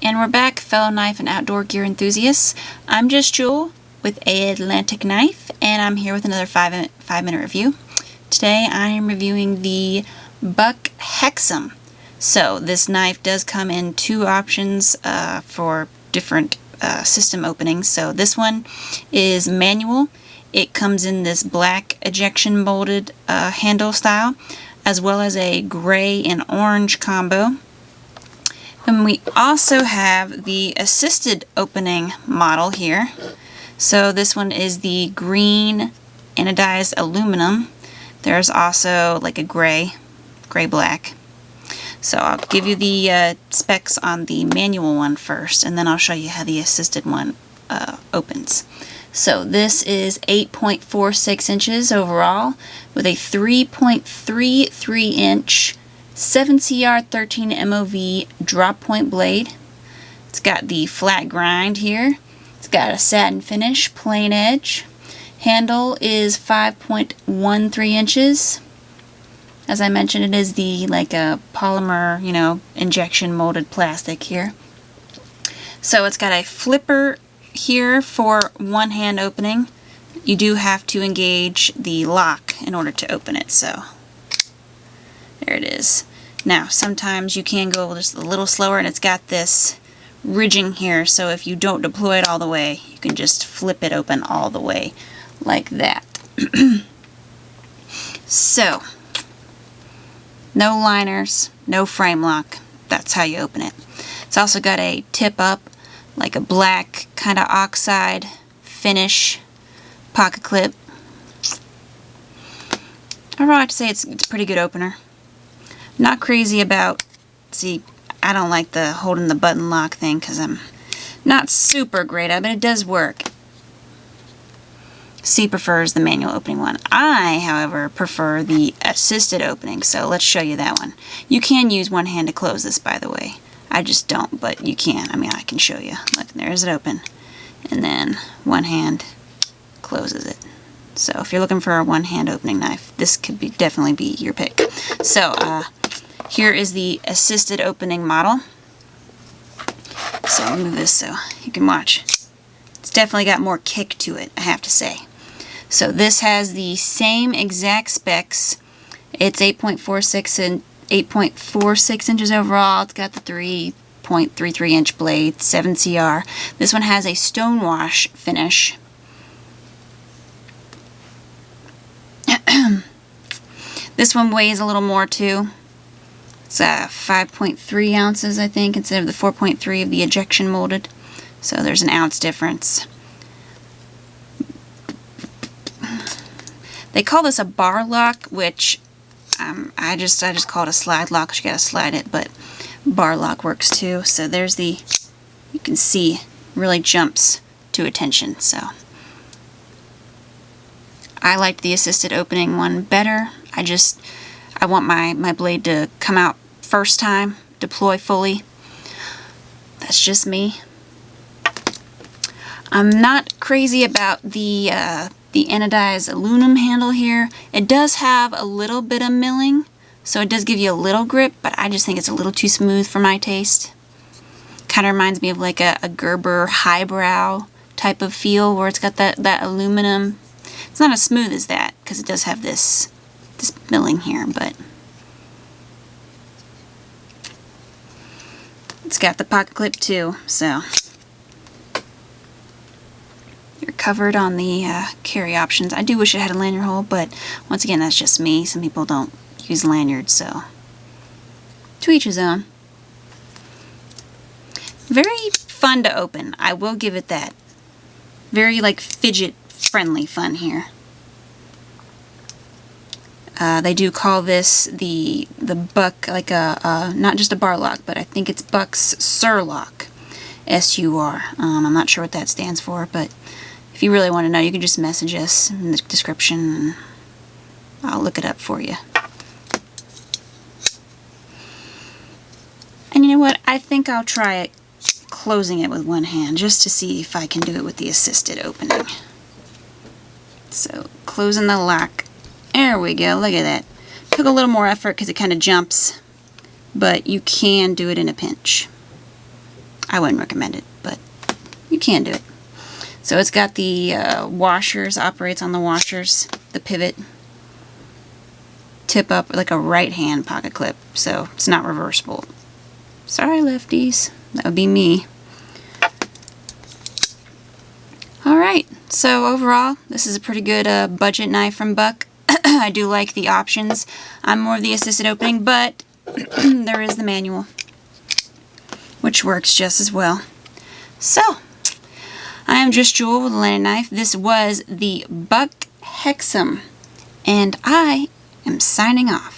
And we're back, fellow knife and outdoor gear enthusiasts. I'm Just Jul with Atlantic Knife, and I'm here with another 5-minute review. Today I am reviewing the Buck Hexam. So this knife does come in two options for different system openings. So this one is manual. It comes in this black ejection molded handle style, as well as a gray and orange combo. And we also have the assisted opening model here. So this one is the green anodized aluminum. There's also like a gray-black. So I'll give you the specs on the manual one first, and then I'll show you how the assisted one opens. So this is 8.46 inches overall with a 3.33 inch 7CR 13 MOV drop point blade. It's got the flat grind here. It's got a satin finish, plain edge. Handle is 5.13 inches. As I mentioned, it is the like a polymer, injection molded plastic here. So it's got a flipper here for one hand opening. You do have to engage the lock in order to open it, so there it is. Now, sometimes you can go just a little slower, and it's got this ridging here, so if you don't deploy it all the way, you can just flip it open all the way like that. So, no liners, no frame lock. That's how you open it. It's also got a tip up, like a black kind of oxide finish pocket clip. I'd like to say it's a pretty good opener. Not crazy about, I don't like the holding the button lock thing because I'm not super great at it, but it does work. C prefers the manual opening one. I, however, prefer the assisted opening, so let's show you that one. You can use one hand to close this, by the way. I just don't, but you can. I can show you. Look, there's it open. And then one hand closes it. So if you're looking for a one-hand opening knife, this could definitely be your pick. So here is the assisted opening model. So I'll move this so you can watch. It's definitely got more kick to it, I have to say. So this has the same exact specs. It's 8.46 and 8.46 inches overall. It's got the 3.33 inch blade, 7CR. This one has a stonewash finish. This one weighs a little more too. It's 5.3 ounces, I think, instead of the 4.3 of the ejection molded. So there's an ounce difference. They call this a bar lock, which I just call it a slide lock because you gotta slide it, but bar lock works too. So there's you can see, really jumps to attention. So I liked the assisted opening one better. I want my blade to come out first time, deploy fully. That's just me. I'm not crazy about the anodized aluminum handle here. It does have a little bit of milling, so it does give you a little grip, but I just think it's a little too smooth for my taste. Kind of reminds me of like a Gerber highbrow type of feel where it's got that aluminum. It's not as smooth as that because it does have this milling here, but it's got the pocket clip too, so you're covered on the carry options. I do wish it had a lanyard hole, but once again, that's just me. Some people don't use lanyards, so to each his own. Very fun to open, I will give it that. Very like fidget friendly fun here. They do call this the Buck, like not just a bar lock, but I think it's Buck's Surlock, S-U-R. I'm not sure what that stands for, but if you really want to know, you can just message us in the description, and I'll look it up for you. And you know what? I think I'll try closing it with one hand, just to see if I can do it with the assisted opening. So, closing the lock. There we go, look at that. Took a little more effort because it kind of jumps, but you can do it in a pinch. I wouldn't recommend it, but you can do it. So it's got the washers, operates on the washers, the pivot, tip up like a right hand pocket clip, so it's not reversible. Sorry lefties, that would be me. Alright, so overall this is a pretty good budget knife from Buck. I do like the options. I'm more of the assisted opening, but there is the manual, which works just as well. So, I am Just Jul with a landing knife. This was the Buck Hexam, and I am signing off.